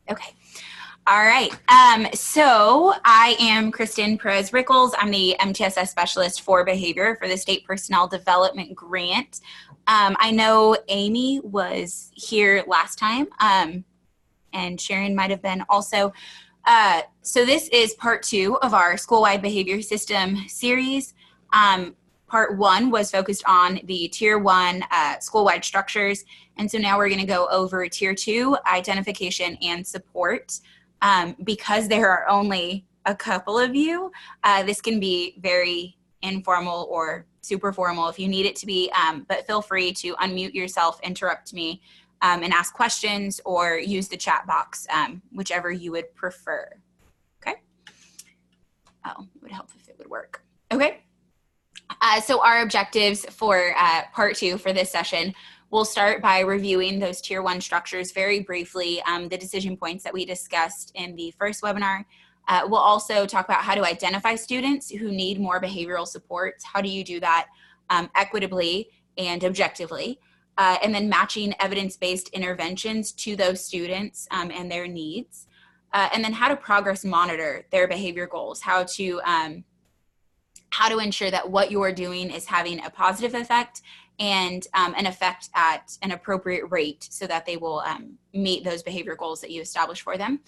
Okay. All right. So I am Kristen Perez-Rickels. I'm the MTSS specialist for behavior for the State Personnel Development Grant. I know Amy was here last time, and Sharon might have been also. So this is part 2 of our Schoolwide Behavior System series. Part 1 was focused on the Tier 1 school-wide structures. And so now we're going to go over Tier 2, identification and support. Because there are only a couple of you, this can be very informal or super formal if you need it to be, but feel free to unmute yourself, interrupt me, and ask questions or use the chat box, whichever you would prefer. Okay. Oh, it would help if it would work. Okay. So our objectives for part 2 for this session, we'll start by reviewing those Tier 1 structures very briefly, the decision points that we discussed in the first webinar. We'll also talk about how to identify students who need more behavioral support. How do you do that equitably and objectively? And then matching evidence-based interventions to those students and their needs. And then how to progress monitor their behavior goals, how to ensure that what you're doing is having a positive effect and an effect at an appropriate rate so that they will meet those behavior goals that you establish for them.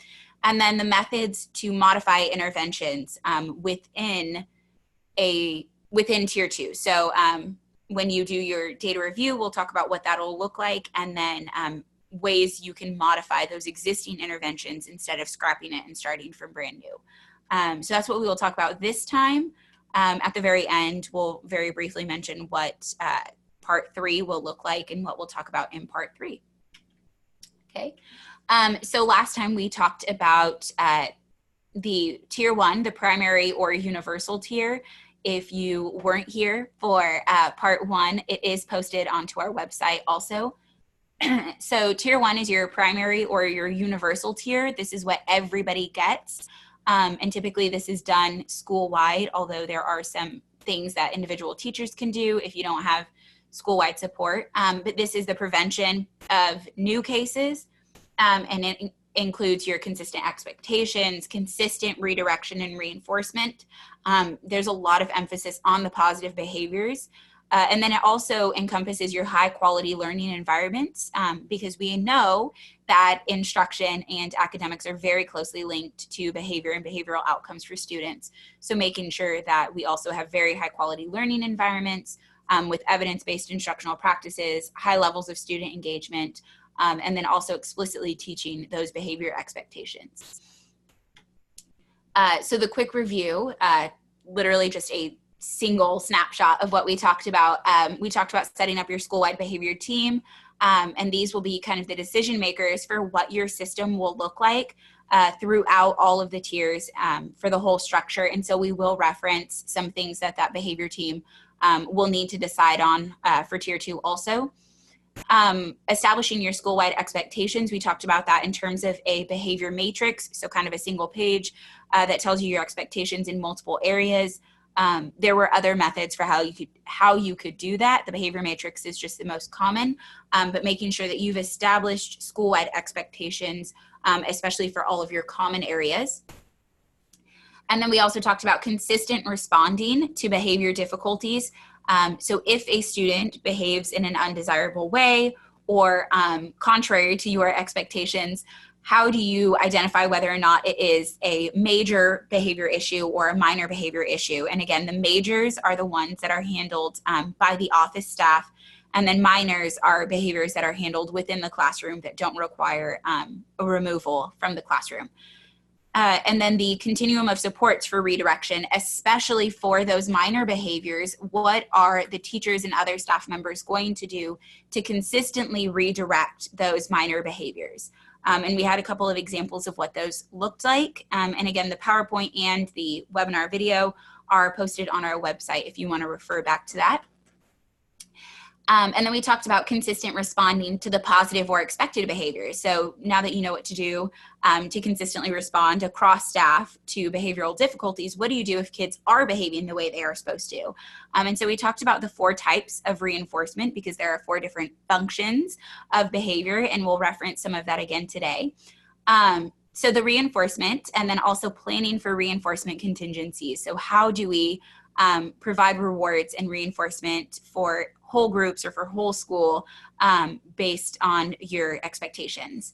And then the methods to modify interventions within Tier 2. So when you do your data review, we'll talk about what that'll look like, and then ways you can modify those existing interventions instead of scrapping it and starting from brand new. So that's what we will talk about this time. At the very end, we'll very briefly mention what part 3 will look like and what we'll talk about in part 3. Okay. So last time we talked about the Tier 1, the primary or universal tier. If you weren't here for part 1, it is posted onto our website also. So Tier 1 is your primary or your universal tier. This is what everybody gets. And typically this is done school-wide, although there are some things that individual teachers can do if you don't have school-wide support. But this is the prevention of new cases, and it includes your consistent expectations, consistent redirection and reinforcement. There's a lot of emphasis on the positive behaviors. And then it also encompasses your high quality learning environments, because we know that instruction and academics are very closely linked to behavior and behavioral outcomes for students. So making sure that we also have very high quality learning environments with evidence-based instructional practices, high levels of student engagement, and then also explicitly teaching those behavior expectations. So the quick review, literally just a single snapshot of what we talked about. We talked about setting up your school-wide behavior team, and these will be kind of the decision makers for what your system will look like throughout all of the tiers for the whole structure. And so we will reference some things that that behavior team will need to decide on for Tier 2 also. Establishing your school-wide expectations, we talked about that in terms of a behavior matrix, so kind of a single page that tells you your expectations in multiple areas. There were other methods for how you could do that. The behavior matrix is just the most common, but making sure that you've established school-wide expectations, especially for all of your common areas. And then we also talked about consistent responding to behavior difficulties. So if a student behaves in an undesirable way or contrary to your expectations, how do you identify whether or not it is a major behavior issue or a minor behavior issue? And again, the majors are the ones that are handled by the office staff, and then minors are behaviors that are handled within the classroom that don't require a removal from the classroom. And then the continuum of supports for redirection, especially for those minor behaviors. What are the teachers and other staff members going to do to consistently redirect those minor behaviors? And we had a couple of examples of what those looked like. And again, the PowerPoint and the webinar video are posted on our website if you want to refer back to that. And then we talked about consistent responding to the positive or expected behaviors. So now that you know what to do to consistently respond across staff to behavioral difficulties, what do you do if kids are behaving the way they are supposed to? And so we talked about the 4 types of reinforcement because there are 4 different functions of behavior, and we'll reference some of that again today. So the reinforcement, and then also planning for reinforcement contingencies. So how do we provide rewards and reinforcement for whole groups or for whole school based on your expectations?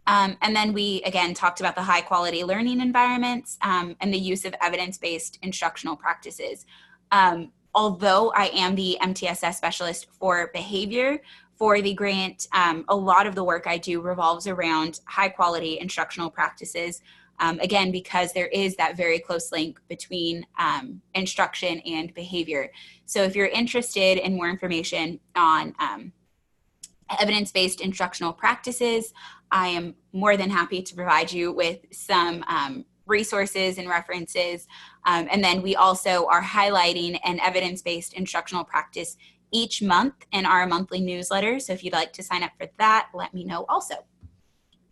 And then we, again, talked about the high quality learning environments and the use of evidence-based instructional practices. Although I am the MTSS specialist for behavior for the grant, a lot of the work I do revolves around high quality instructional practices. Again, because there is that very close link between instruction and behavior. So if you're interested in more information on evidence-based instructional practices, I am more than happy to provide you with some resources and references. And then we also are highlighting an evidence-based instructional practice each month in our monthly newsletter. So if you'd like to sign up for that, let me know also.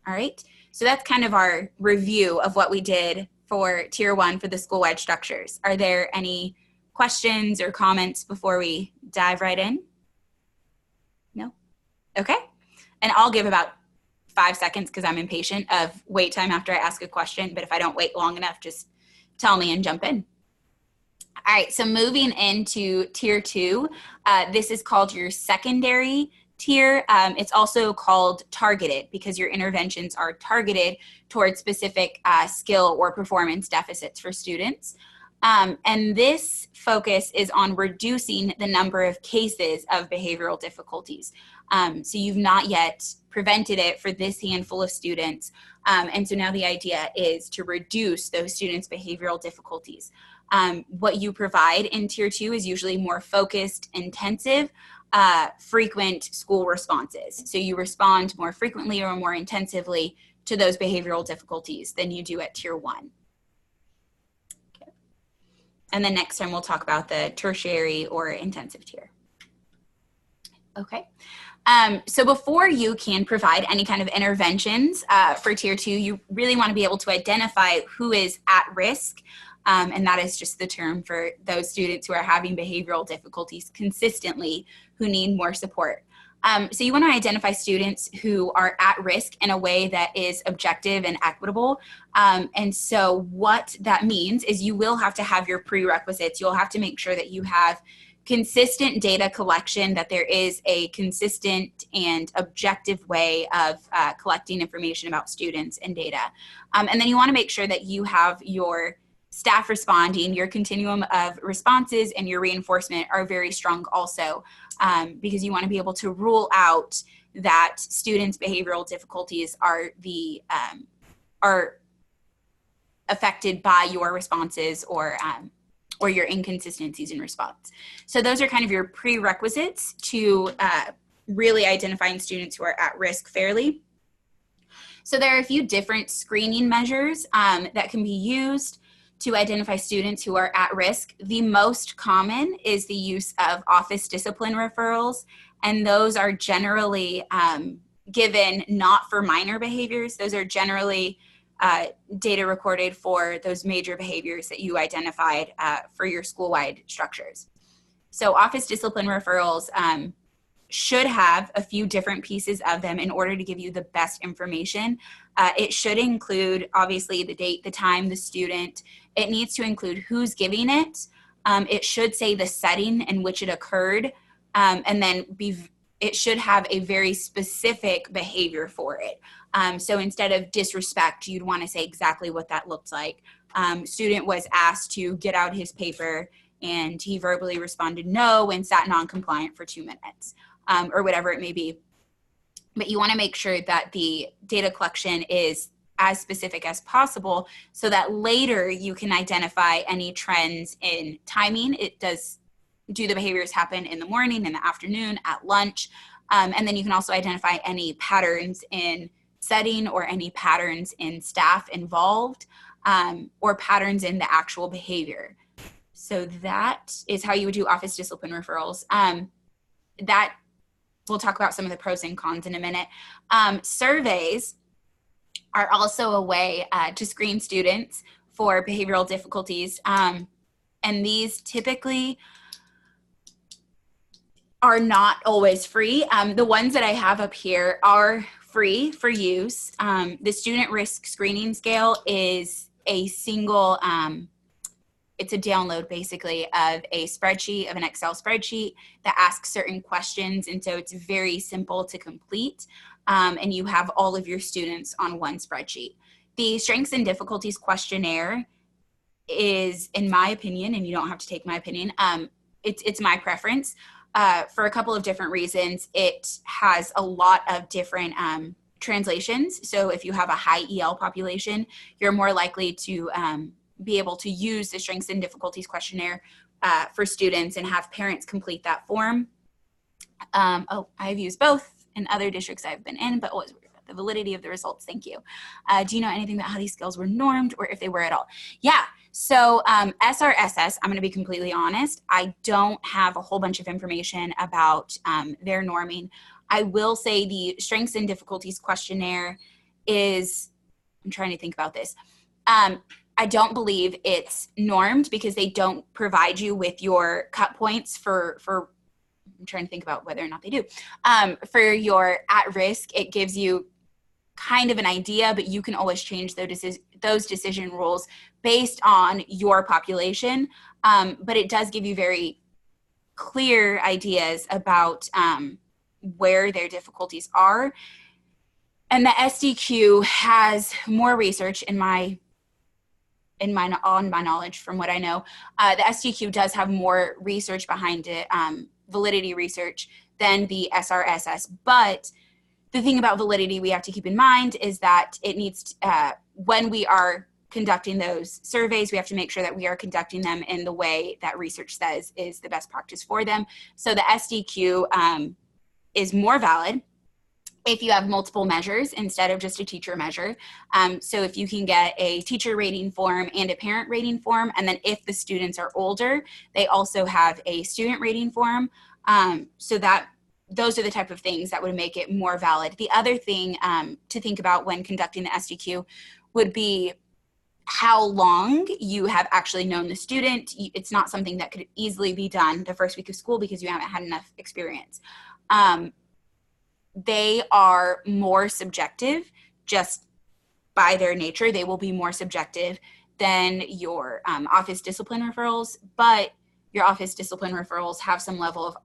All right. So that's kind of our review of what we did for Tier 1 for the school-wide structures. Are there any questions or comments before we dive right in? No? Okay. And I'll give about 5 seconds because I'm impatient of wait time after I ask a question. But if I don't wait long enough, just tell me and jump in. All right, so moving into Tier 2, this is called your secondary tier. It's also called targeted because your interventions are targeted towards specific skill or performance deficits for students. And this focus is on reducing the number of cases of behavioral difficulties. So you've not yet prevented it for this handful of students. And so now the idea is to reduce those students' behavioral difficulties. What you provide in Tier 2 is usually more focused, intensive, frequent school responses. So you respond more frequently or more intensively to those behavioral difficulties than you do at Tier 1. Okay. And then next time we'll talk about the tertiary or intensive tier. Okay. So before you can provide any kind of interventions for Tier 2, you really want to be able to identify who is at risk. And that is just the term for those students who are having behavioral difficulties consistently who need more support. So you want to identify students who are at risk in a way that is objective and equitable. And so what that means is you will have to have your prerequisites. You'll have to make sure that you have consistent data collection, that there is a consistent and objective way of collecting information about students and data. And then you want to make sure that you have your staff responding, your continuum of responses and your reinforcement are very strong also, because you want to be able to rule out that students' behavioral difficulties are affected by your responses or your inconsistencies in response. So those are kind of your prerequisites to really identifying students who are at risk fairly. So there are a few different screening measures that can be used to identify students who are at risk. The most common is the use of office discipline referrals, and those are generally given not for minor behaviors. Those are generally data recorded for those major behaviors that you identified for your school-wide structures. So office discipline referrals should have a few different pieces of them in order to give you the best information. It should include, obviously, the date, the time, the student. It needs to include who's giving it. It should say the setting in which it occurred, and then it should have a very specific behavior for it. So instead of disrespect, you'd want to say exactly what that looked like. Student was asked to get out his paper, and he verbally responded no and sat non-compliant for 2 minutes, or whatever it may be. But you want to make sure that the data collection is as specific as possible so that later you can identify any trends in timing. Do the behaviors happen in the morning, in the afternoon, at lunch? And then you can also identify any patterns in setting or any patterns in staff involved, or patterns in the actual behavior. So that is how you would do office discipline referrals. We'll talk about some of the pros and cons in a minute. Surveys are also a way to screen students for behavioral difficulties. And these typically are not always free. The ones that I have up here are free for use. The student risk screening scale is a single, it's a download basically of a spreadsheet, of an Excel spreadsheet that asks certain questions. And so it's very simple to complete. And you have all of your students on one spreadsheet. The strengths and difficulties questionnaire is, in my opinion, and you don't have to take my opinion, it's my preference for a couple of different reasons. It has a lot of different translations. So if you have a high EL population, you're more likely to be able to use the strengths and difficulties questionnaire for students and have parents complete that form. I've used both in other districts I've been in, but always worried about the validity of the results. Thank you. Do you know anything about how these skills were normed or if they were at all? Yeah, so SRSS, I'm going to be completely honest, I don't have a whole bunch of information about their norming. I will say the strengths and difficulties questionnaire is, I'm trying to think about this. I don't believe it's normed because they don't provide you with your cut points for I'm trying to think about whether or not they do. For your at risk, it gives you kind of an idea, but you can always change those decision rules based on your population. But it does give you very clear ideas about where their difficulties are. And the SDQ has more research on my knowledge from what I know. The SDQ does have more research behind it, validity research, than the SRSS. But the thing about validity we have to keep in mind is that it needs, when we are conducting those surveys, we have to make sure that we are conducting them in the way that research says is the best practice for them. So the SDQ is more valid if you have multiple measures instead of just a teacher measure. So if you can get a teacher rating form and a parent rating form, and then if the students are older, they also have a student rating form. So that those are the type of things that would make it more valid. The other thing to think about when conducting the SDQ would be how long you have actually known the student. It's not something that could easily be done the first week of school because you haven't had enough experience. They are more subjective just by their nature. They will be more subjective than your office discipline referrals, but your office discipline referrals have some level of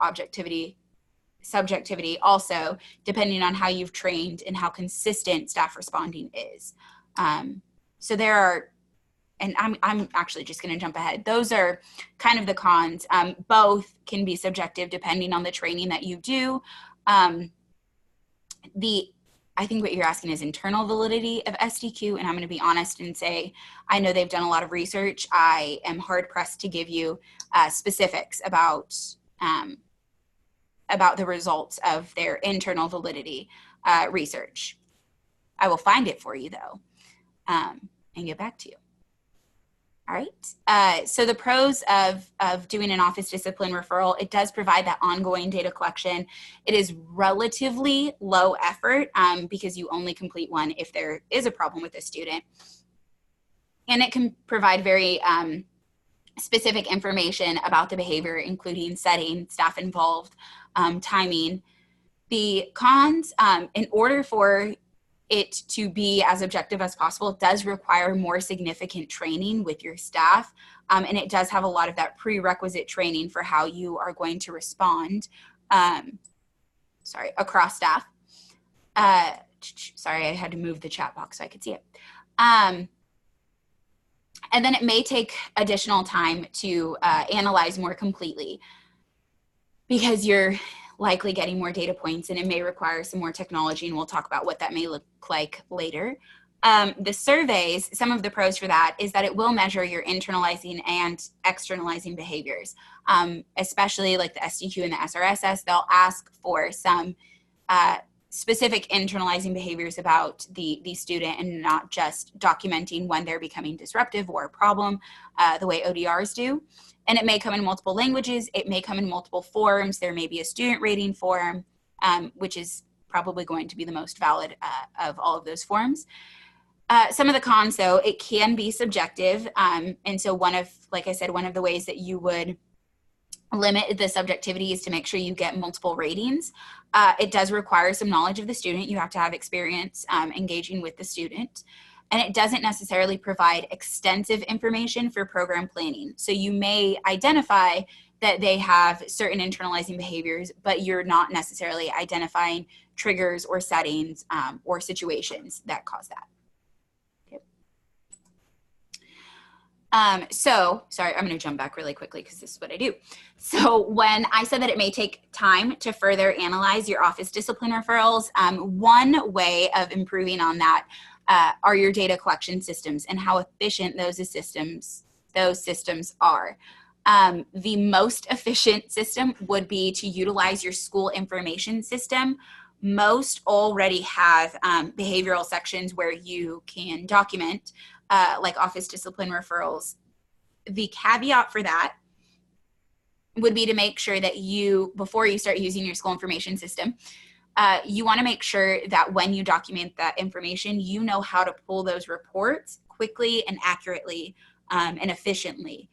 subjectivity also, depending on how you've trained and how consistent staff responding is. So there are, and I'm actually just going to jump ahead. Those are kind of the cons. Both can be subjective depending on the training that you do. I think what you're asking is internal validity of SDQ, and I'm going to be honest and say I know they've done a lot of research. I am hard pressed to give you specifics about the results of their internal validity research. I will find it for you though, and get back to you. All right, so the pros of doing an office discipline referral, it does provide that ongoing data collection. It is relatively low effort because you only complete one if there is a problem with a student. And it can provide very specific information about the behavior, including setting, staff involved, timing. The cons, in order for it to be as objective as possible, it does require more significant training with your staff. And it does have a lot of that prerequisite training for how you are going to respond, across staff. Sorry, I had to move the chat box so I could see it. And then it may take additional time to analyze more completely because you're likely getting more data points, and it may require some more technology, and we'll talk about what that may look like later. The surveys, some of the pros for that is that it will measure your internalizing and externalizing behaviors, especially like the SDQ and the SRSS. They'll ask for some specific internalizing behaviors about the student and not just documenting when they're becoming disruptive or a problem the way ODRs do. And it may come in multiple languages. It may come in multiple forms. There may be a student rating form, which is probably going to be the most valid of all of those forms. Some of the cons, though, it can be subjective. And so like I said, one of the ways that you would limit the subjectivities to make sure you get multiple ratings. It does require some knowledge of the student. You have to have experience engaging with the student. And it doesn't necessarily provide extensive information for program planning. So you may identify that they have certain internalizing behaviors, but you're not necessarily identifying triggers or settings or situations that cause that. So, sorry, I'm going to jump back really quickly because this is what I do. So when I said that it may take time to further analyze your office discipline referrals, one way of improving on that are your data collection systems and how efficient those systems are. The most efficient system would be to utilize your school information system. Most already have behavioral sections where you can document like office discipline referrals. The caveat for that would be to make sure that you, before you start using your school information system, you want to make sure that when you document that information, you know how to pull those reports quickly and accurately and efficiently.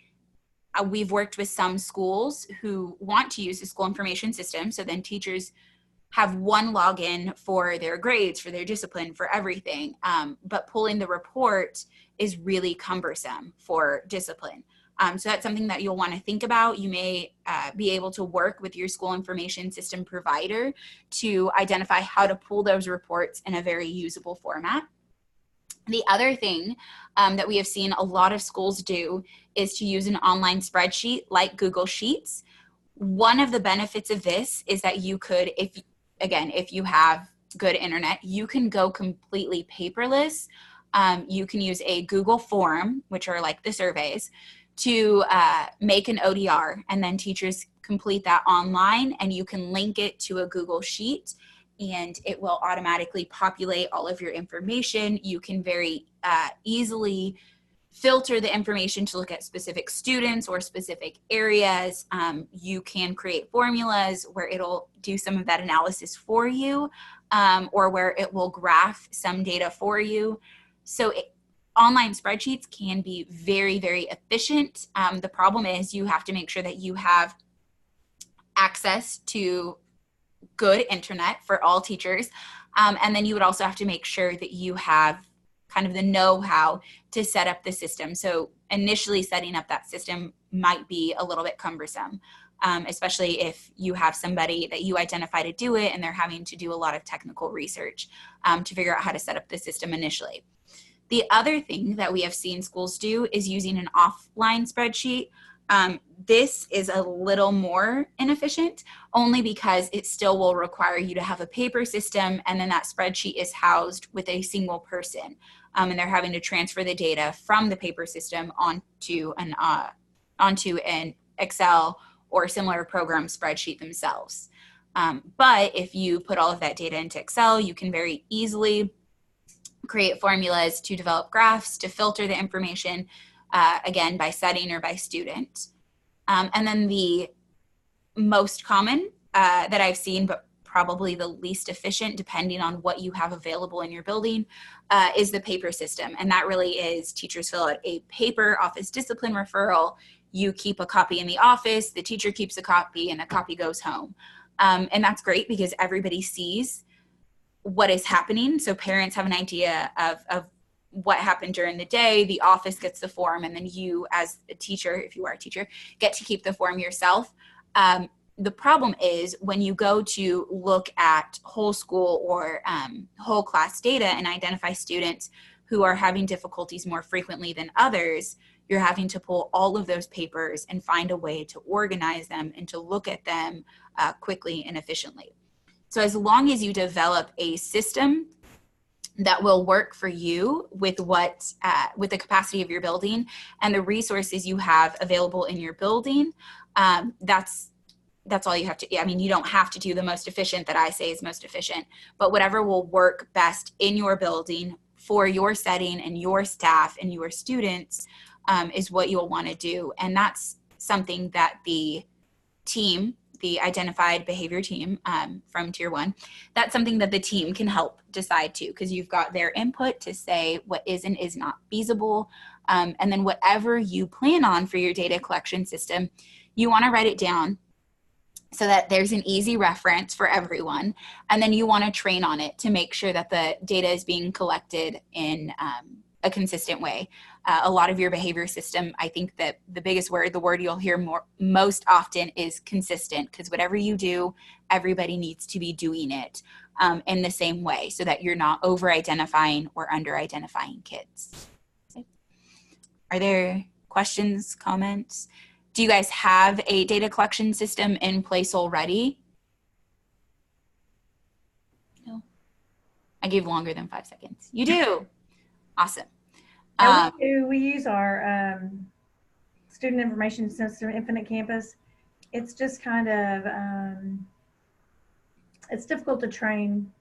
We've worked with some schools who want to use the school information system, so then teachers have one login for their grades, for their discipline, for everything. But pulling the report is really cumbersome for discipline. So that's something that you'll want to think about. You may be able to work with your school information system provider to identify how to pull those reports in a very usable format. The other thing that we have seen a lot of schools do is to use an online spreadsheet like Google Sheets. One of the benefits of this is that you could, if you have good internet, you can go completely paperless. You can use a Google form, which are like the surveys, to make an ODR, and then teachers complete that online, and you can link it to a Google Sheet, and it will automatically populate all of your information. You can very easily filter the information to look at specific students or specific areas. You can create formulas where it'll do some of that analysis for you, or where it will graph some data for you. So online spreadsheets can be very, very efficient. The problem is you have to make sure that you have access to good internet for all teachers. And then you would also have to make sure that you have kind of the know-how to set up the system. So initially setting up that system might be a little bit cumbersome, especially if you have somebody that you identify to do it and they're having to do a lot of technical research to figure out how to set up the system initially. The other thing that we have seen schools do is using an offline spreadsheet. This is a little more inefficient only because it still will require you to have a paper system, and then that spreadsheet is housed with a single person, and they're having to transfer the data from the paper system onto an Excel or similar program spreadsheet themselves. But if you put all of that data into Excel, you can very easily create formulas to develop graphs, to filter the information, again, by setting or by student. And then the most common that I've seen, but probably the least efficient, depending on what you have available in your building, is the paper system. And that really is teachers fill out a paper office discipline referral. You keep a copy in the office, the teacher keeps a copy, and a copy goes home. And that's great because everybody sees what is happening. So parents have an idea of what happened during the day. The office gets the form, and then you as a teacher, if you are a teacher, get to keep the form yourself. The problem is when you go to look at whole school or whole class data and identify students who are having difficulties more frequently than others, you're having to pull all of those papers and find a way to organize them and to look at them quickly and efficiently. So as long as you develop a system that will work for you with with the capacity of your building and the resources you have available in your building, that's all you have to. I mean, you don't have to do the most efficient that I say is most efficient, but whatever will work best in your building for your setting and your staff and your students is what you'll want to do. And that's something that the team, the identified behavior team from Tier 1, that's something that the team can help decide too, because you've got their input to say what is and is not feasible. And then whatever you plan on for your data collection system, you want to write it down so that there's an easy reference for everyone. And then you want to train on it to make sure that the data is being collected in a consistent way. A lot of your behavior system, I think that the biggest word, the word you'll hear most often is consistent, because whatever you do, everybody needs to be doing it in the same way so that you're not over-identifying or under-identifying kids. Are there questions, comments? Do you guys have a data collection system in place already? No. I gave longer than 5 seconds. You do. Awesome. We use our student information system, Infinite Campus. It's just kind of, it's difficult to train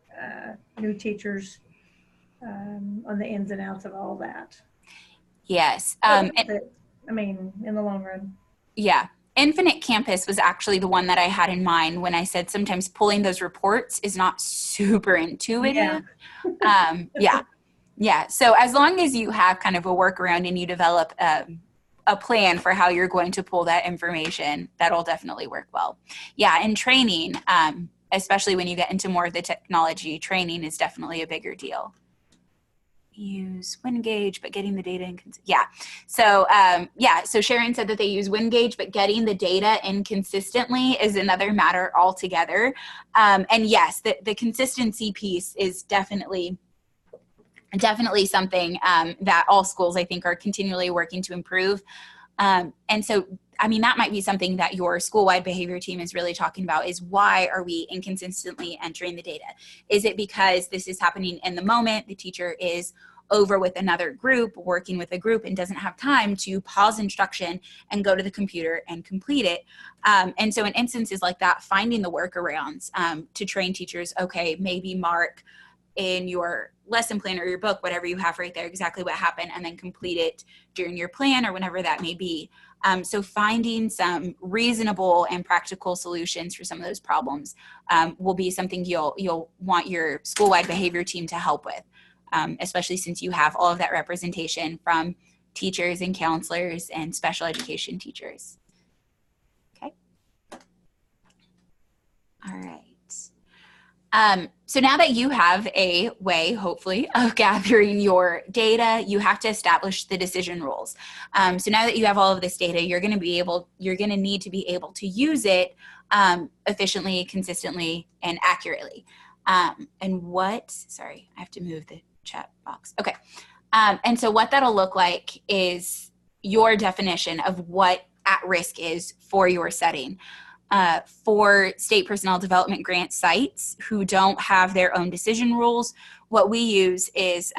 new teachers on the ins and outs of all that. Yes. I mean, in the long run. Yeah. Infinite Campus was actually the one that I had in mind when I said sometimes pulling those reports is not super intuitive. Yeah. Yeah. So as long as you have kind of a workaround and you develop a plan for how you're going to pull that information, that'll definitely work well. Yeah. And training, especially when you get into more of the technology, training is definitely a bigger deal. Use WinGauge, but getting the data in. Yeah. So, so Sharon said that they use WinGauge, but getting the data in consistently is another matter altogether. And yes, the consistency piece is definitely something that all schools, I think, are continually working to improve. And so, I mean, that might be something that your school-wide behavior team is really talking about, is why are we inconsistently entering the data? Is it because this is happening in the moment, the teacher is over with another group, working with a group, and doesn't have time to pause instruction and go to the computer and complete it? And so in instances like that, finding the workarounds to train teachers, okay, maybe mark in your lesson plan or your book, whatever you have right there, exactly what happened, and then complete it during your plan or whenever that may be. So finding some reasonable and practical solutions for some of those problems will be something you'll want your school-wide behavior team to help with, especially since you have all of that representation from teachers and counselors and special education teachers. Okay. All right. So now that you have a way, hopefully, of gathering your data, you have to establish the decision rules. So now that you have all of this data, you're going to need to be able to use it efficiently, consistently, and accurately. Sorry, I have to move the chat box. Okay. And so what that'll look like is your definition of what at risk is for your setting. For state personnel development grant sites who don't have their own decision rules, what we use is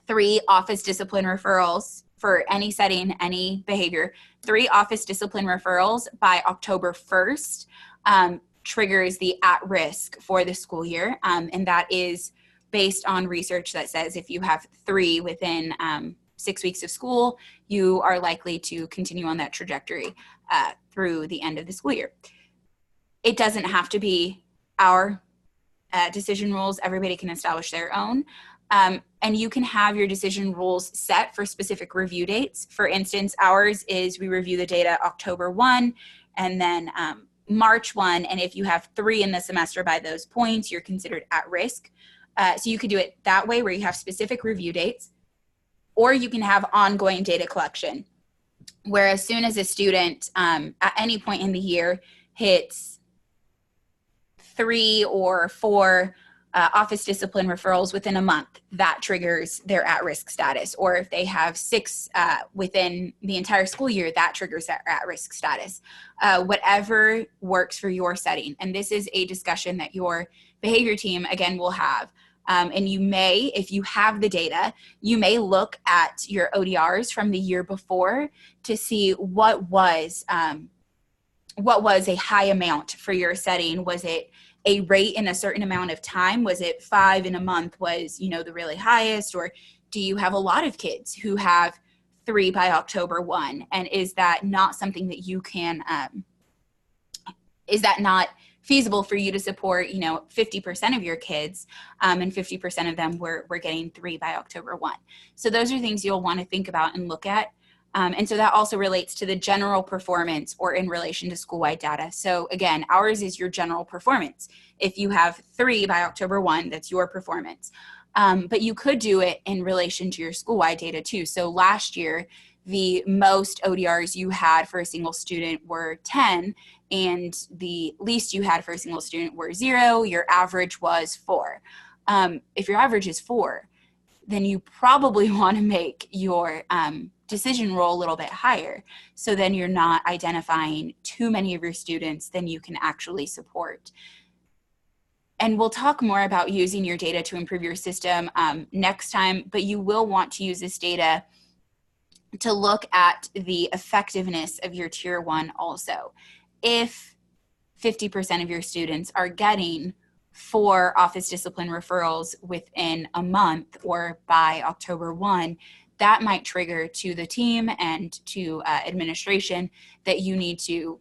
3 office discipline referrals for any setting, any behavior. 3 office discipline referrals by October 1st triggers the at risk for the school year. And that is based on research that says if you have 3 within 6 weeks of school, you are likely to continue on that trajectory through the end of the school year. It doesn't have to be our decision rules. Everybody can establish their own. And you can have your decision rules set for specific review dates. For instance, ours is we review the data October 1 and then March 1. And if you have 3 in the semester by those points, you're considered at risk. So you could do it that way, where you have specific review dates, or you can have ongoing data collection, where as soon as a student at any point in the year hits 3 or 4 office discipline referrals within a month, that triggers their at-risk status. Or if they have 6 within the entire school year, that triggers their at-risk status. Whatever works for your setting. And this is a discussion that your behavior team, again, will have. And you may, if you have the data, you may look at your ODRs from the year before to see what was a high amount for your setting. Was it a rate in a certain amount of time? Was it 5 in a month was, the really highest? Or do you have a lot of kids who have 3 by October 1? And is that not something that you can, is that not feasible for you to support, 50% of your kids, and 50% of them were getting 3 by October 1. So those are things you'll want to think about and look at. And so that also relates to the general performance or in relation to school-wide data. So again, ours is your general performance. If you have 3 by October 1, that's your performance. But you could do it in relation to your school-wide data too. So last year, the most ODRs you had for a single student were 10, and the least you had for a single student were 0. Your average was 4. If your average is 4, then you probably want to make your decision role a little bit higher. So then you're not identifying too many of your students than you can actually support. And we'll talk more about using your data to improve your system next time, but you will want to use this data to look at the effectiveness of your tier 1 also. If 50% of your students are getting 4 office discipline referrals within a month or by October 1, that might trigger to the team and to administration that you need to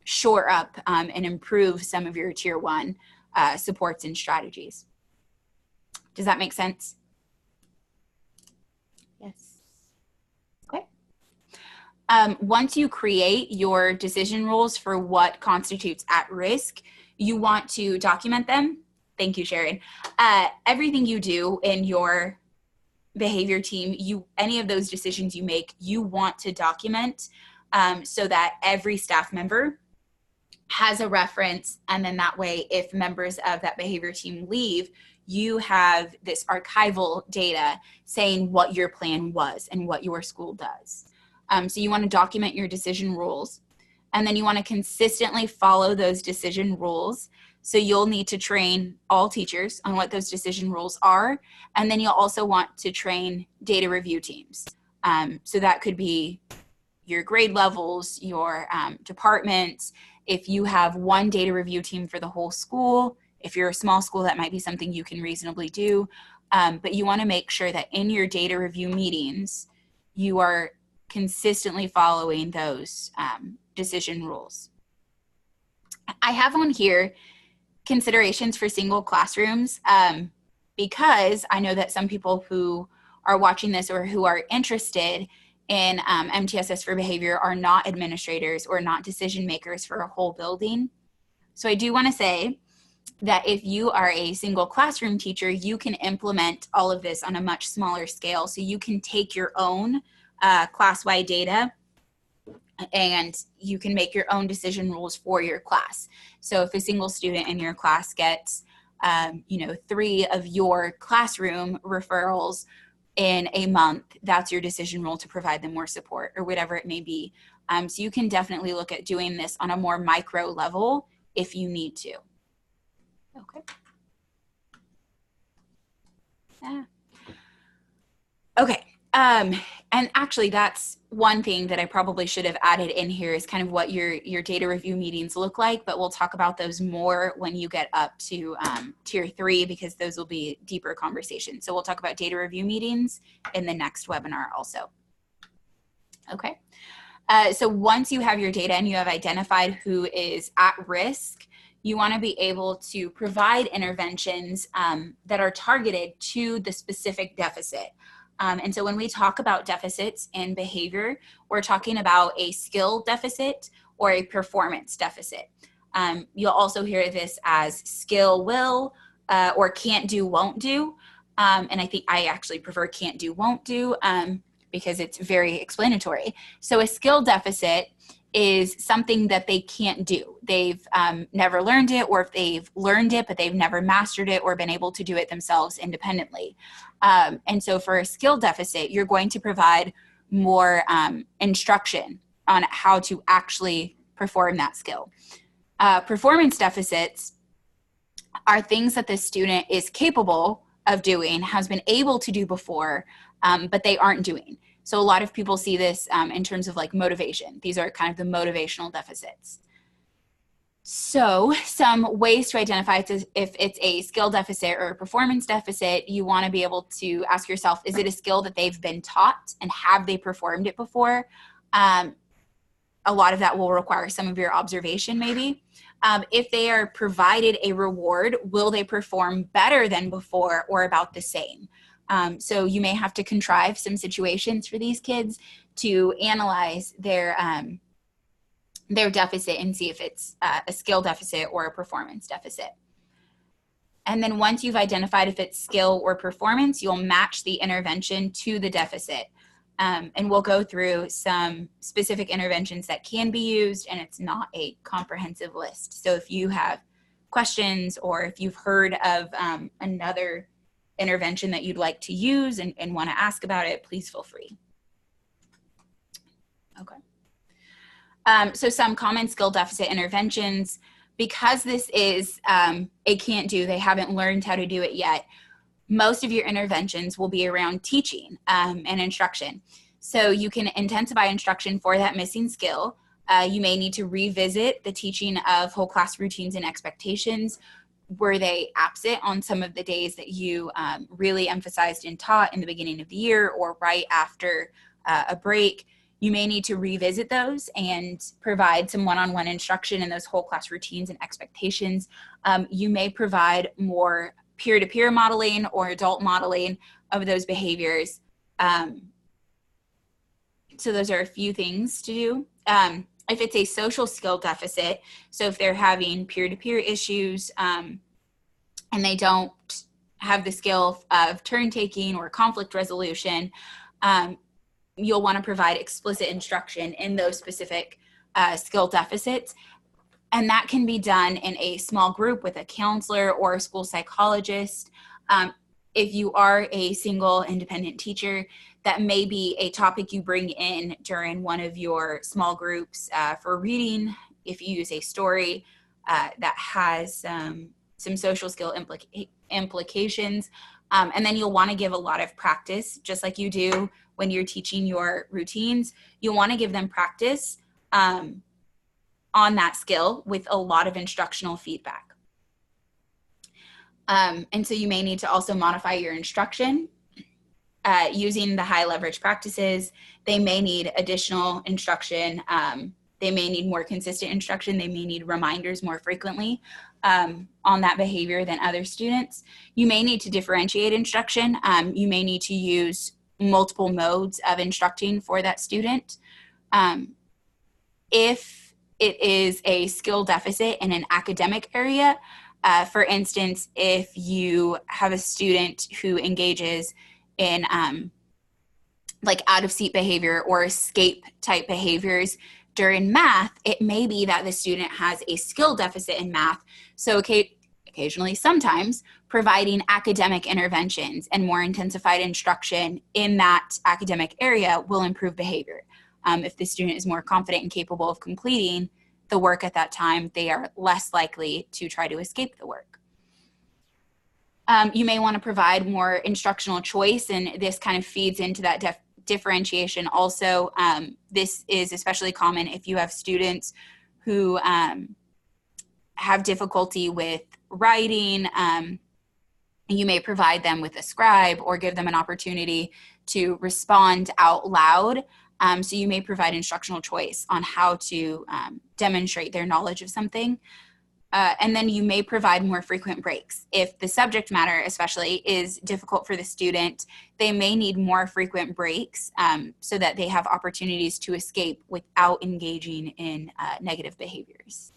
shore up and improve some of your tier 1 supports and strategies. Does that make sense? Yes. Okay. Once you create your decision rules for what constitutes at risk, you want to document them. Thank you, Sharon. Everything you do in your behavior team, any of those decisions you make, you want to document so that every staff member has a reference, and then that way if members of that behavior team leave, you have this archival data saying what your plan was and what your school does. So you want to document your decision rules, and then you want to consistently follow those decision rules. So you'll need to train all teachers on what those decision rules are, and then you'll also want to train data review teams. So that could be your grade levels, your departments. If you have one data review team for the whole school, if you're a small school, that might be something you can reasonably do. But you want to make sure that in your data review meetings, you are consistently following those decision rules. I have on here considerations for single classrooms because I know that some people who are watching this or who are interested in MTSS for behavior are not administrators or not decision makers for a whole building. So I do want to say that if you are a single classroom teacher, you can implement all of this on a much smaller scale. So you can take your own class-wide data and you can make your own decision rules for your class. So if a single student in your class gets 3 of your classroom referrals in a month, that's your decision rule to provide them more support or whatever it may be. So you can definitely look at doing this on a more micro level if you need to. Okay. Yeah. Okay. And actually that's one thing that I probably should have added in here is kind of what your data review meetings look like, but we'll talk about those more when you get up to tier 3 because those will be deeper conversations. So we'll talk about data review meetings in the next webinar also. Okay. So once you have your data and you have identified who is at risk, you want to be able to provide interventions that are targeted to the specific deficit. And so when we talk about deficits in behavior, we're talking about a skill deficit or a performance deficit. You'll also hear this as skill will or can't do, won't do. And I think I actually prefer can't do, won't do because it's very explanatory. So a skill deficit is something that they can't do. They've never learned it, or if they've learned it, but they've never mastered it or been able to do it themselves independently. And so for a skill deficit, you're going to provide more instruction on how to actually perform that skill. Performance deficits are things that the student is capable of doing, has been able to do before, but they aren't doing. So a lot of people see this in terms of like motivation. These are kind of the motivational deficits. So some ways to identify if it's a skill deficit or a performance deficit, you want to be able to ask yourself, is it a skill that they've been taught and have they performed it before? A lot of that will require some of your observation maybe. If they are provided a reward, will they perform better than before or about the same? So you may have to contrive some situations for these kids to analyze their deficit and see if it's a skill deficit or a performance deficit. And then once you've identified if it's skill or performance, you'll match the intervention to the deficit. And we'll go through some specific interventions that can be used, and it's not a comprehensive list. So if you have questions or if you've heard of another intervention that you'd like to use and want to ask about it, please feel free. Okay. So some common skill deficit interventions, because this is a can't do, they haven't learned how to do it yet, most of your interventions will be around teaching and instruction. So you can intensify instruction for that missing skill. You may need to revisit the teaching of whole class routines and expectations. Were they absent on some of the days that you really emphasized and taught in the beginning of the year or right after a break? You may need to revisit those and provide some one-on-one instruction in those whole class routines and expectations. You may provide more peer-to-peer modeling or adult modeling of those behaviors. So those are a few things to do. If it's a social skill deficit, so if they're having peer-to-peer issues and they don't have the skill of turn-taking or conflict resolution, you'll want to provide explicit instruction in those specific skill deficits. And that can be done in a small group with a counselor or a school psychologist. If you are a single independent teacher, that may be a topic you bring in during one of your small groups for reading. If you use a story that has some social skill implications, and then you'll want to give a lot of practice, just like you do when you're teaching your routines. You'll want to give them practice on that skill with a lot of instructional feedback. And so you may need to also modify your instruction using the high leverage practices. They may need additional instruction. They may need more consistent instruction. They may need reminders more frequently on that behavior than other students. You may need to differentiate instruction. You may need to use multiple modes of instructing for that student. If it is a skill deficit in an academic area, for instance, if you have a student who engages in like out-of-seat behavior or escape type behaviors during math, it may be that the student has a skill deficit in math. So occasionally, sometimes, providing academic interventions and more intensified instruction in that academic area will improve behavior. If the student is more confident and capable of completing the work at that time, they are less likely to try to escape the work. You may want to provide more instructional choice, and this kind of feeds into that differentiation also. This is especially common if you have students who have difficulty with writing. You may provide them with a scribe or give them an opportunity to respond out loud. So you may provide instructional choice on how to demonstrate their knowledge of something. And then you may provide more frequent breaks. If the subject matter especially is difficult for the student, they may need more frequent breaks so that they have opportunities to escape without engaging in negative behaviors.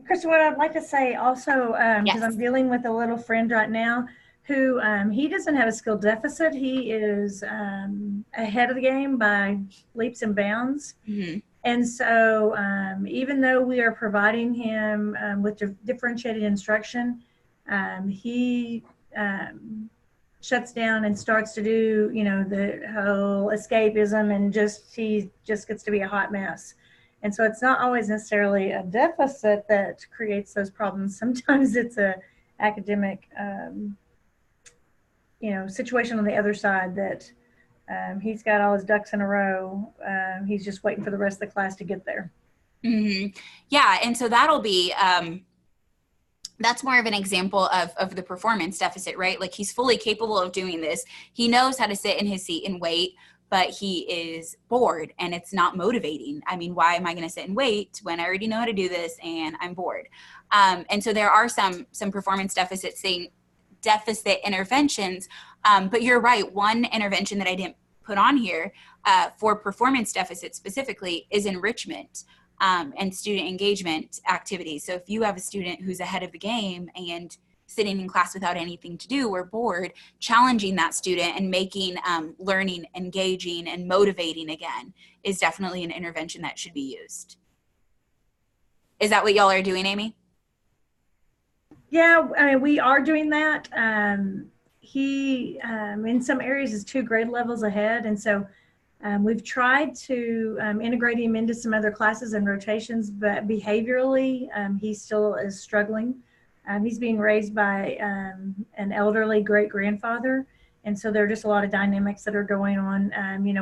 Kristen, what I'd like to say also, because I'm dealing with a little friend right now who he doesn't have a skill deficit. He is ahead of the game by leaps and bounds. Mm-hmm. And so even though we are providing him with differentiated instruction, he shuts down and starts to do, the whole escapism, and he just gets to be a hot mess. And so it's not always necessarily a deficit that creates those problems. Sometimes it's a academic, situation on the other side that he's got all his ducks in a row. He's just waiting for the rest of the class to get there. Mm-hmm. Yeah, and so that'll be, that's more of an example of the performance deficit, right? Like he's fully capable of doing this. He knows how to sit in his seat and wait, but he is bored and it's not motivating. I mean, why am I going to sit and wait when I already know how to do this and I'm bored? And so there are some performance deficits deficit interventions. But you're right. One intervention that I didn't put on here for performance deficit specifically is enrichment and student engagement activities. So if you have a student who's ahead of the game and sitting in class without anything to do or bored, challenging that student and making learning engaging and motivating again is definitely an intervention that should be used. Is that what y'all are doing, Amy? Yeah, I mean, we are doing that. He, in some areas, is 2 grade levels ahead. And so we've tried to integrate him into some other classes and rotations, but behaviorally, he still is struggling. He's being raised by an elderly great-grandfather. And so there are just a lot of dynamics that are going on,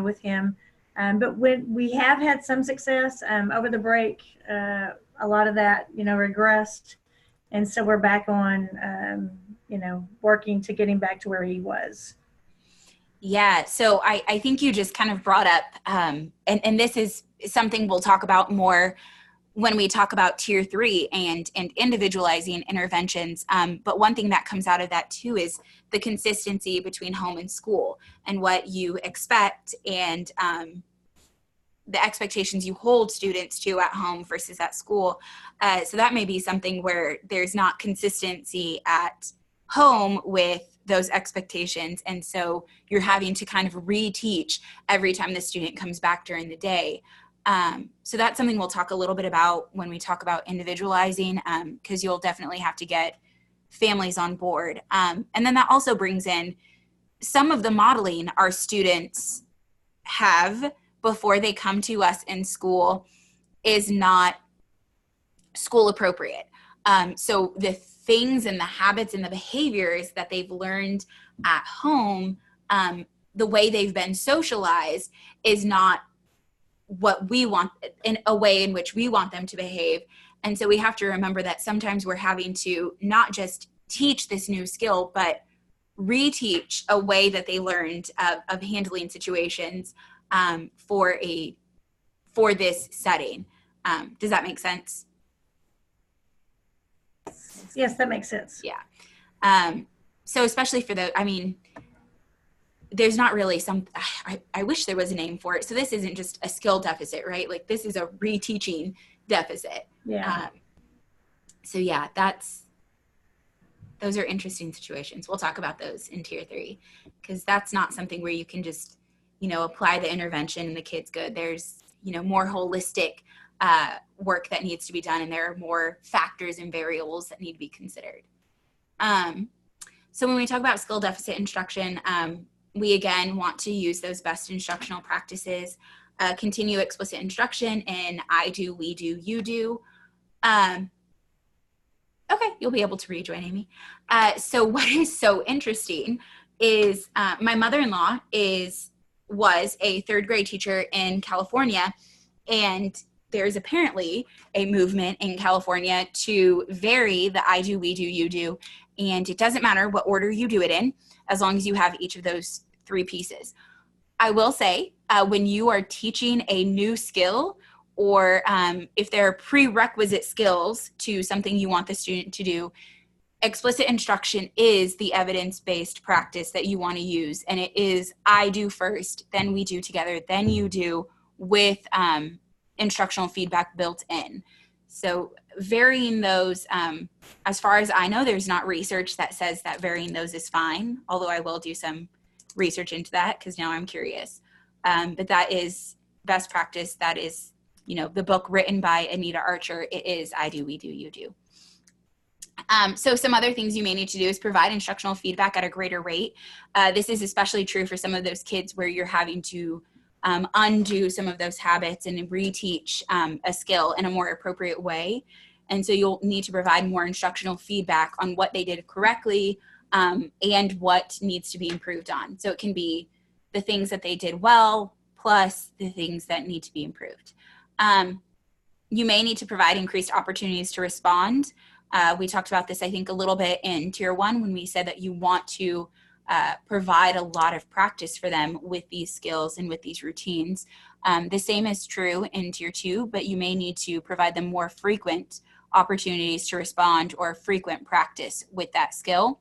with him. But when we have had some success over the break, a lot of that, regressed. And so we're back on, working to get him back to where he was. Yeah, so I think you just kind of brought up, and this is something we'll talk about more when we talk about tier 3 and individualizing interventions. But one thing that comes out of that too is the consistency between home and school and what you expect and the expectations you hold students to at home versus at school. So that may be something where there's not consistency at home with those expectations. And so you're having to kind of reteach every time the student comes back during the day. So that's something we'll talk a little bit about when we talk about individualizing, because you'll definitely have to get families on board. And then that also brings in some of the modeling our students have before they come to us in school is not school appropriate. So the things and the habits and the behaviors that they've learned at home, the way they've been socialized is not what we want, in a way in which we want them to behave. And so we have to remember that sometimes we're having to not just teach this new skill, but reteach a way that they learned of handling situations for this setting. Does that make sense? Yes, that makes sense. Yeah. So especially for there's not really I wish there was a name for it. So this isn't just a skill deficit, right? Like this is a reteaching deficit. Yeah. So yeah, those are interesting situations. We'll talk about those in tier 3, because that's not something where you can just, apply the intervention and the kid's good. There's, more holistic work that needs to be done, and there are more factors and variables that need to be considered. So when we talk about skill deficit instruction, we again want to use those best instructional practices, continue explicit instruction in I do, we do, you do. Okay, you'll be able to rejoin, Amy. So what is so interesting is my mother-in-law was a 3rd grade teacher in California, and there's apparently a movement in California to vary the I do, we do, you do, and it doesn't matter what order you do it in, as long as you have each of those 3 pieces. I will say, when you are teaching a new skill, or if there are prerequisite skills to something you want the student to do, explicit instruction is the evidence-based practice that you want to use. And it is I do first, then we do together, then you do, with instructional feedback built in. So varying those, as far as I know, there's not research that says that varying those is fine, although I will do some research into that because now I'm curious. But that is best practice. That is, the book written by Anita Archer. It is I do, we do, you do. So some other things you may need to do is provide instructional feedback at a greater rate. This is especially true for some of those kids where you're having to undo some of those habits and reteach a skill in a more appropriate way. And so you'll need to provide more instructional feedback on what they did correctly and what needs to be improved on. So it can be the things that they did well, plus the things that need to be improved. You may need to provide increased opportunities to respond. We talked about this, I think, a little bit in Tier 1 when we said that you want to provide a lot of practice for them with these skills and with these routines. The same is true in Tier 2, but you may need to provide them more frequent opportunities to respond or frequent practice with that skill.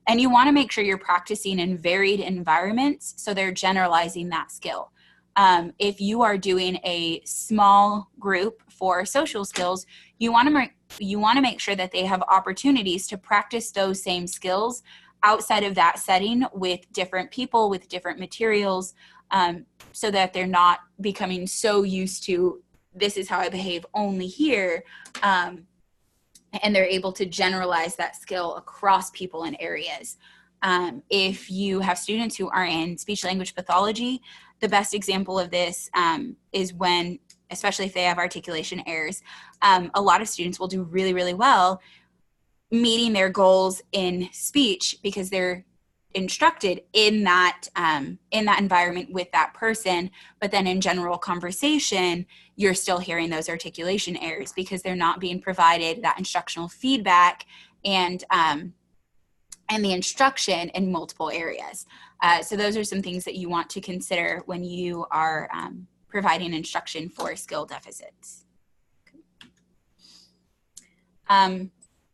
And you want to make sure you're practicing in varied environments so they're generalizing that skill. If you are doing a small group for social skills, you want to make sure that they have opportunities to practice those same skills outside of that setting with different people, with different materials, so that they're not becoming so used to, this is how I behave only here, and they're able to generalize that skill across people and areas. If you have students who are in speech language pathology, the best example of this is when, especially if they have articulation errors, a lot of students will do really, really well meeting their goals in speech because they're instructed in that environment with that person, but then in general conversation, you're still hearing those articulation errors because they're not being provided that instructional feedback and the instruction in multiple areas. So those are some things that you want to consider when you are providing instruction for skill deficits.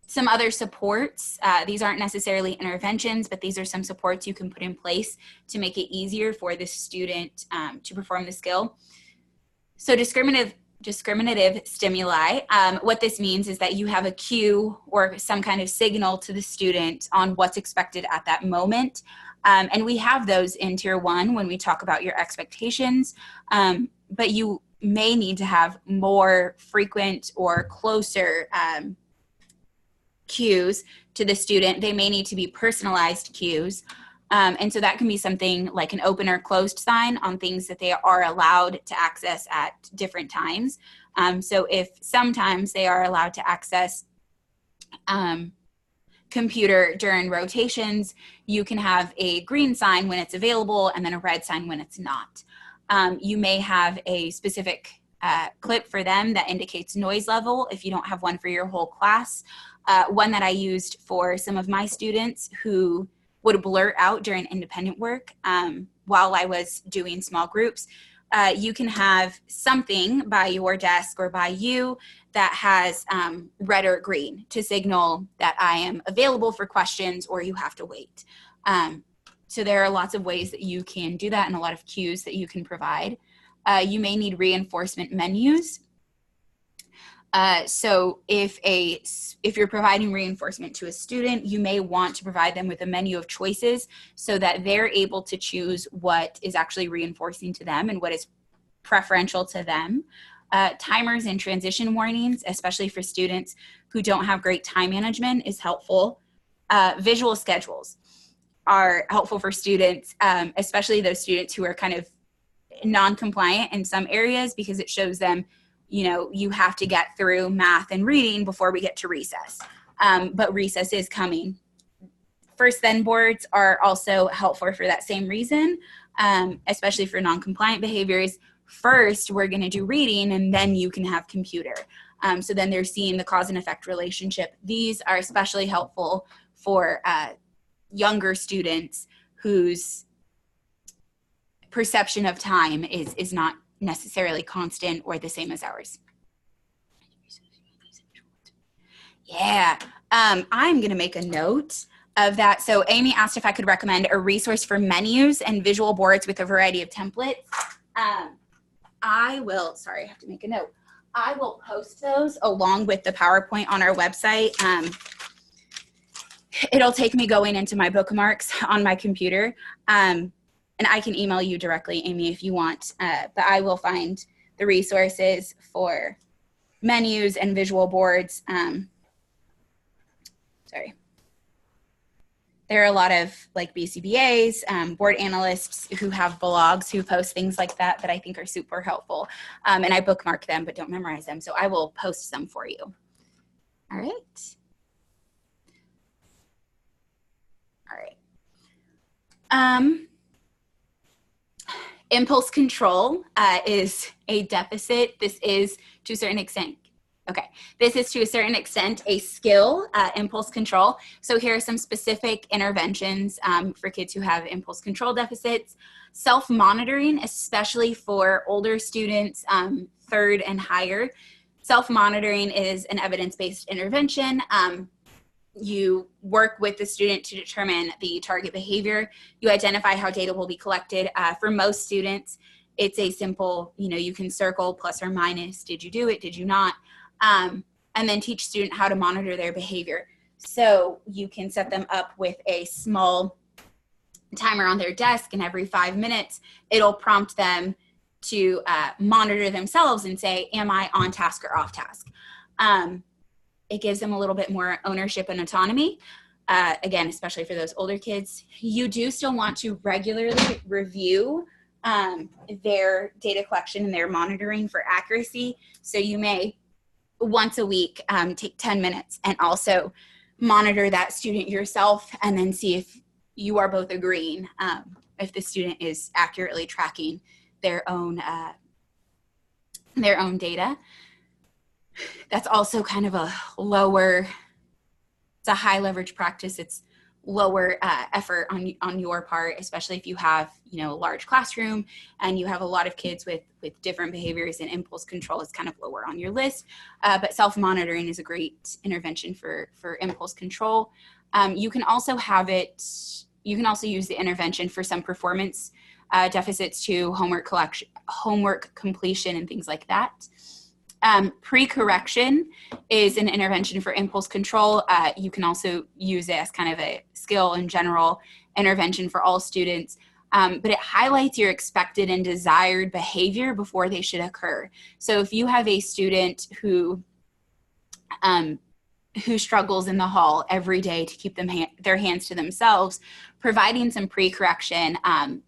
Some other supports, these aren't necessarily interventions, but these are some supports you can put in place to make it easier for the student to perform the skill. So discriminative stimuli, what this means is that you have a cue or some kind of signal to the student on what's expected at that moment. And we have those in Tier 1 when we talk about your expectations, but you may need to have more frequent or closer cues to the student. They may need to be personalized cues. And so that can be something like an open or closed sign on things that they are allowed to access at different times. So if sometimes they are allowed to access computer during rotations, you can have a green sign when it's available and then a red sign when it's not. You may have a specific clip for them that indicates noise level if you don't have one for your whole class. One that I used for some of my students who would blurt out during independent work while I was doing small groups. You can have something by your desk or by you that has red or green to signal that I am available for questions or you have to wait. So there are lots of ways that you can do that and a lot of cues that you can provide. You may need reinforcement menus. So if you're providing reinforcement to a student, you may want to provide them with a menu of choices so that they're able to choose what is actually reinforcing to them and what is preferential to them. Timers and transition warnings, especially for students who don't have great time management, is helpful. Visual schedules are helpful for students, especially those students who are kind of non-compliant in some areas because it shows them, you know, you have to get through math and reading before we get to recess. But recess is coming. First then boards are also helpful for that same reason, especially for non-compliant behaviors. First, we're going to do reading and then you can have computer. So then they're seeing the cause and effect relationship. These are especially helpful for younger students whose perception of time is not necessarily constant or the same as ours. Yeah, I'm going to make a note of that. So Amy asked if I could recommend a resource for menus and visual boards with a variety of templates. I will, sorry, I have to make a note. I will post those along with the PowerPoint on our website. It'll take me going into my bookmarks on my computer. And I can email you directly, Amy, if you want. But I will find the resources for menus and visual boards. Sorry. There are a lot of like BCBAs, board analysts who have blogs who post things like that I think are super helpful. And I bookmark them but don't memorize them. So I will post some for you. All right. All right. Impulse control is a deficit. This is to a certain extent. Okay, this is to a certain extent a skill, impulse control. So here are some specific interventions for kids who have impulse control deficits. Self-monitoring, especially for older students, third and higher. Self-monitoring is an evidence-based intervention. You work with the student to determine the target behavior. You identify how data will be collected. For most students, it's a simple, you can circle plus or minus, did you do it, did you not? And then teach student how to monitor their behavior. So you can set them up with a small timer on their desk, and every 5 minutes, it'll prompt them to monitor themselves and say, am I on task or off task? It gives them a little bit more ownership and autonomy. Again, especially for those older kids. You do still want to regularly review their data collection and their monitoring for accuracy. So you may once a week take 10 minutes and also monitor that student yourself, and then see if you are both agreeing if the student is accurately tracking their own data. That's also kind of a lower, it's a high leverage practice. It's lower effort on your part, especially if you have, a large classroom and you have a lot of kids with different behaviors, and impulse control is kind of lower on your list. But self-monitoring is a great intervention for impulse control. You can also use the intervention for some performance deficits to homework completion and things like that. Pre-correction is an intervention for impulse control. You can also use it as kind of a skill and general intervention for all students, but it highlights your expected and desired behavior before they should occur. So if you have a student who struggles in the hall every day to keep their hands to themselves, providing some pre-correction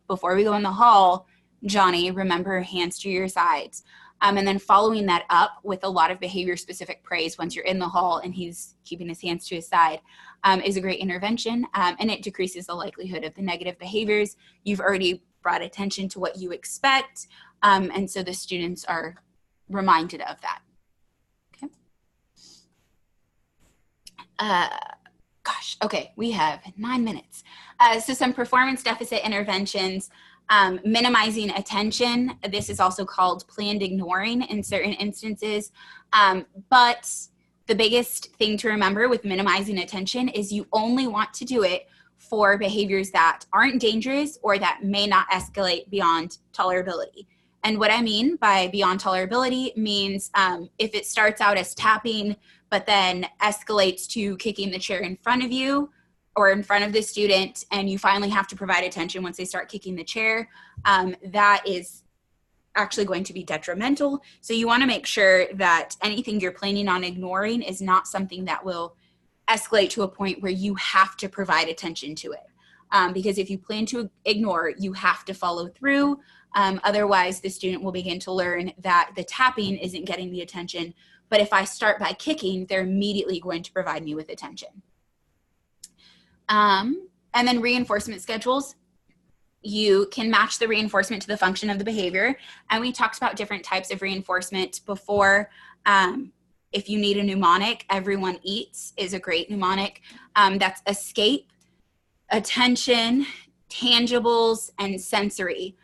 before we go in the hall, Johnny, remember, hands to your sides. And then following that up with a lot of behavior-specific praise once you're in the hall and he's keeping his hands to his side is a great intervention, and it decreases the likelihood of the negative behaviors. You've already brought attention to what you expect, and so the students are reminded of that. Okay, we have 9 minutes. So some performance deficit interventions. Minimizing attention. This is also called planned ignoring in certain instances. But the biggest thing to remember with minimizing attention is you only want to do it for behaviors that aren't dangerous or that may not escalate beyond tolerability. And what I mean by beyond tolerability means if it starts out as tapping, but then escalates to kicking the chair in front of you, or in front of the student, and you finally have to provide attention once they start kicking the chair, that is actually going to be detrimental. So you wanna make sure that anything you're planning on ignoring is not something that will escalate to a point where you have to provide attention to it. Because if you plan to ignore, you have to follow through. Otherwise, the student will begin to learn that the tapping isn't getting the attention, but if I start by kicking, they're immediately going to provide me with attention. And then reinforcement schedules. You can match the reinforcement to the function of the behavior. And we talked about different types of reinforcement before. If you need a mnemonic, everyone eats is a great mnemonic. That's escape, attention, tangibles, and sensory.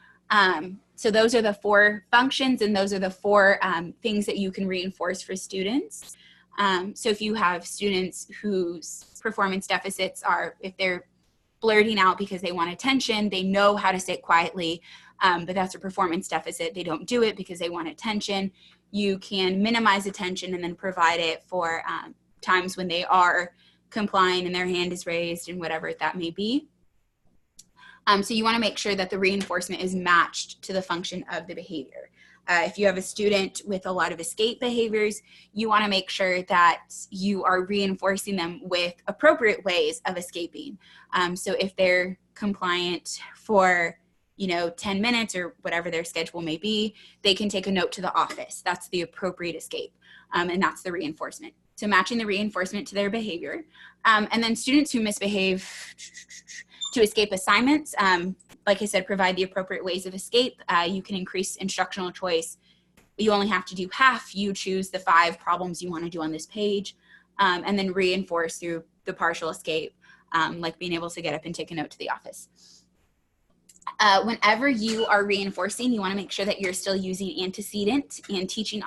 So those are the 4 functions, and those are the 4 things that you can reinforce for students. So if you have students whose performance deficits are, if they're blurting out because they want attention, they know how to sit quietly, but that's a performance deficit. They don't do it because they want attention. You can minimize attention and then provide it for times when they are complying and their hand is raised and whatever that may be. So you want to make sure that the reinforcement is matched to the function of the behavior. If you have a student with a lot of escape behaviors, you want to make sure that you are reinforcing them with appropriate ways of escaping. So if they're compliant for 10 minutes or whatever their schedule may be, they can take a note to the office. That's the appropriate escape, and that's the reinforcement. So matching the reinforcement to their behavior. And then students who misbehave to escape assignments, like I said, provide the appropriate ways of escape. You can increase instructional choice. You only have to do half. You choose the 5 problems you want to do on this page, and then reinforce through the partial escape, like being able to get up and take a note to the office. Whenever you are reinforcing, you want to make sure that you're still using antecedent and teaching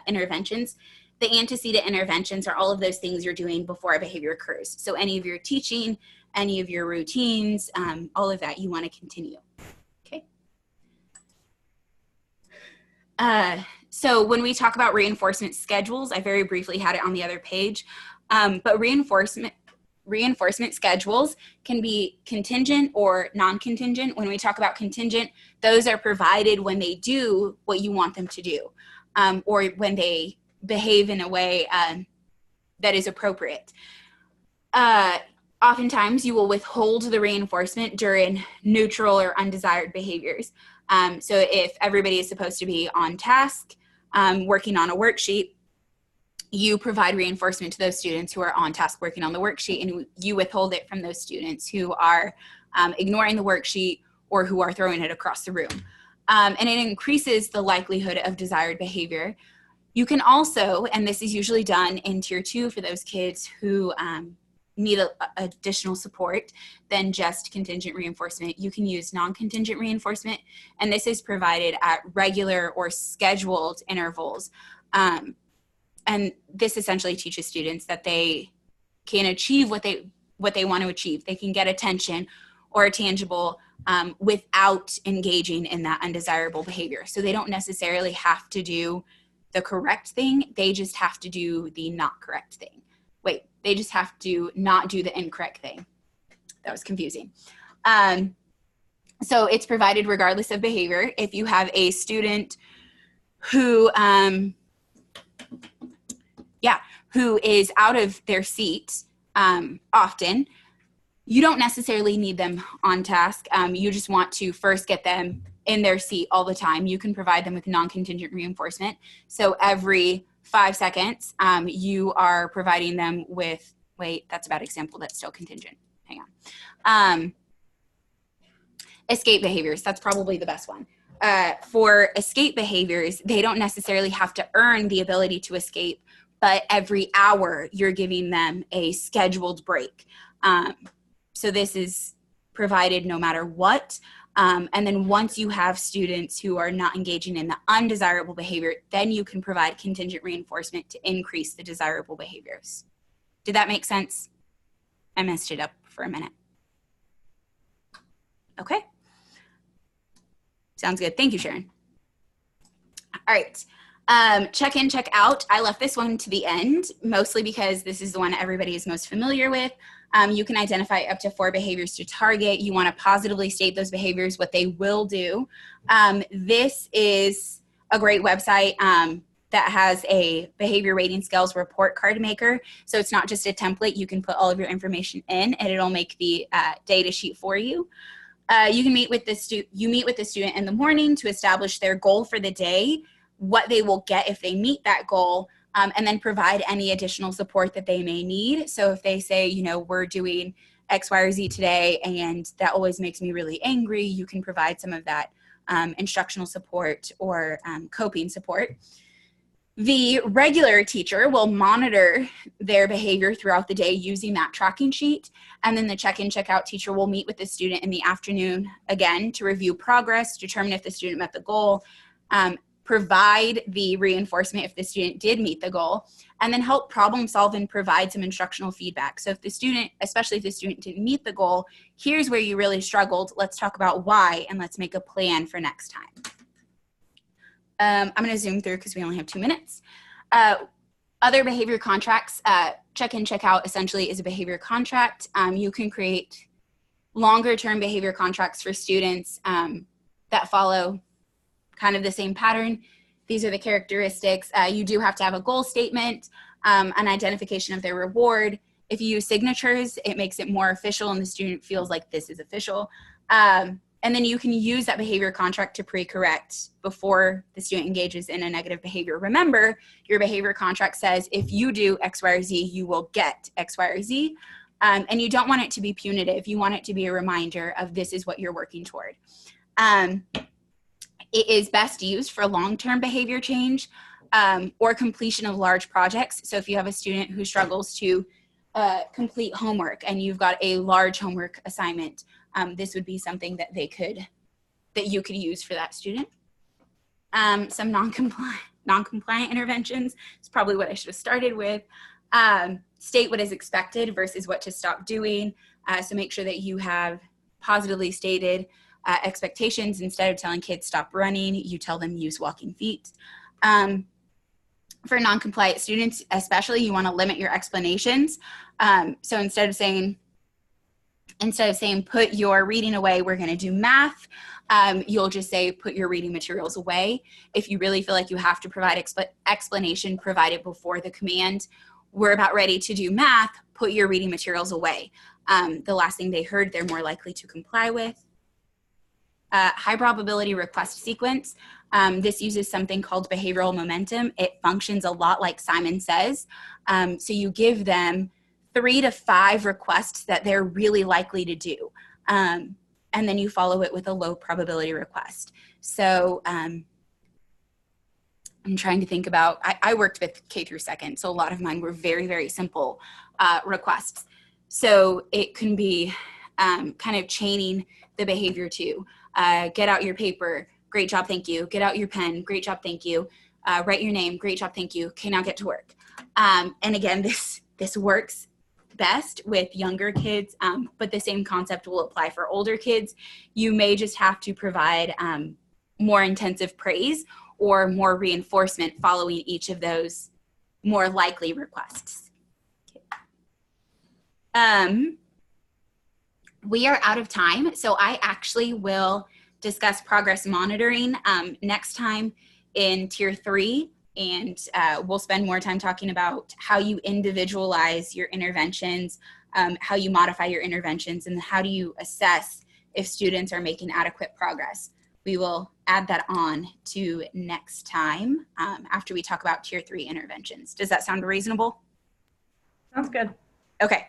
interventions The antecedent interventions are all of those things you're doing before a behavior occurs. So any of your teaching, any of your routines, all of that you want to continue. Okay. So when we talk about reinforcement schedules, I very briefly had it on the other page, but reinforcement schedules can be contingent or non-contingent. When we talk about contingent, those are provided when they do what you want them to do, or when they behave in a way that is appropriate. Oftentimes you will withhold the reinforcement during neutral or undesired behaviors. So if everybody is supposed to be on task, working on a worksheet, you provide reinforcement to those students who are on task working on the worksheet, and you withhold it from those students who are ignoring the worksheet or who are throwing it across the room. And it increases the likelihood of desired behavior. You can also, and this is usually done in Tier 2 for those kids who need additional support than just contingent reinforcement, you can use non-contingent reinforcement, and this is provided at regular or scheduled intervals. And this essentially teaches students that they can achieve what they want to achieve. They can get attention or a tangible without engaging in that undesirable behavior. So they don't necessarily have to do the correct thing. They just have to do the not correct thing. Wait, they just have to not do the incorrect thing. That was confusing. So it's provided regardless of behavior. If you have a student who is out of their seat often, you don't necessarily need them on task. You just want to first get them in their seat all the time. You can provide them with non-contingent reinforcement. So every 5 seconds, you are providing them with, wait, that's a bad example. That's still contingent. Hang on. Escape behaviors. That's probably the best one. For escape behaviors, they don't necessarily have to earn the ability to escape, but every hour you're giving them a scheduled break. So this is provided no matter what. And then once you have students who are not engaging in the undesirable behavior, then you can provide contingent reinforcement to increase the desirable behaviors. Did that make sense? I messed it up for a minute. Okay. Sounds good. Thank you, Sharon. All right. Check in, check out. I left this one to the end, mostly because this is the one everybody is most familiar with. You can identify up to 4 behaviors to target. You want to positively state those behaviors, what they will do. This is a great website that has a behavior rating scales report card maker. So it's not just a template. You can put all of your information in, and it'll make the data sheet for you. You can meet with the student in the morning to establish their goal for the day, what they will get if they meet that goal, and then provide any additional support that they may need. So if they say, you know, we're doing X, Y, or Z today, and that always makes me really angry, you can provide some of that instructional support or coping support. The regular teacher will monitor their behavior throughout the day using that tracking sheet. And then the check-in, check-out teacher will meet with the student in the afternoon, again, to review progress, determine if the student met the goal, provide the reinforcement if the student did meet the goal, and then help problem solve and provide some instructional feedback. So if the student, especially if the student didn't meet the goal, here's where you really struggled. Let's talk about why, and let's make a plan for next time. I'm going to zoom through because we only have 2 minutes. Other behavior contracts, check-in, check-out essentially is a behavior contract. You can create longer-term behavior contracts for students that follow kind of the same pattern. These are the characteristics. You do have to have a goal statement, an identification of their reward. If you use signatures, it makes it more official and the student feels like this is official. And then you can use that behavior contract to pre-correct before the student engages in a negative behavior. Remember, your behavior contract says if you do X, Y, or Z, you will get X, Y, or Z. And you don't want it to be punitive. You want it to be a reminder of this is what you're working toward. It is best used for long-term behavior change or completion of large projects. So if you have a student who struggles to complete homework and you've got a large homework assignment, this would be something that you could use for that student. Some non-compliant interventions is probably what I should have started with. State what is expected versus what to stop doing. So make sure that you have positively stated expectations. Instead of telling kids stop running, you tell them use walking feet. For non-compliant students, especially, you want to limit your explanations. So instead of saying put your reading away, we're going to do math, you'll just say put your reading materials away. If you really feel like you have to provide explanation, provide it before the command. We're about ready to do math, put your reading materials away. The last thing they heard, they're more likely to comply with. High probability request sequence. This uses something called behavioral momentum. It functions a lot like Simon Says. So you give them 3 to 5 requests that they're really likely to do. And then you follow it with a low probability request. So I'm trying to think about, I worked with K through 2nd, so a lot of mine were very, very simple requests. So it can be kind of chaining the behavior to get out your paper, great job, thank you. Get out your pen, great job, thank you. Write your name, great job, thank you. Okay, now get to work. And again, this works best with younger kids, but the same concept will apply for older kids. You may just have to provide more intensive praise or more reinforcement following each of those more likely requests. We are out of time, so I actually will discuss progress monitoring next time in Tier 3, and we'll spend more time talking about how you individualize your interventions, how you modify your interventions, and how do you assess if students are making adequate progress. We will add that on to next time after we talk about Tier 3 interventions. Does that sound reasonable? Sounds good. Okay.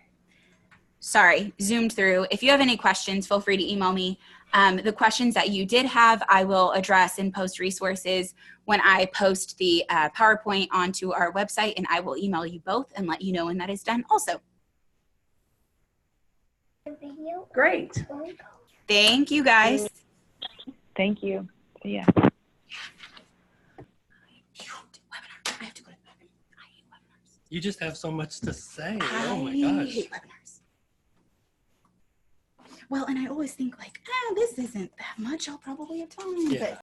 Sorry, zoomed through. If you have any questions, feel free to email me. The questions that you did have, I will address in post resources when I post the PowerPoint onto our website, and I will email you both and let you know when that is done also. Great. Thank you, guys. Thank you. Yeah. I have to go to the bathroom. I hate webinars. You just have so much to say. Oh my I gosh. hate webinars. Well, and I always think like, this isn't that much. I'll probably have time. Yeah. But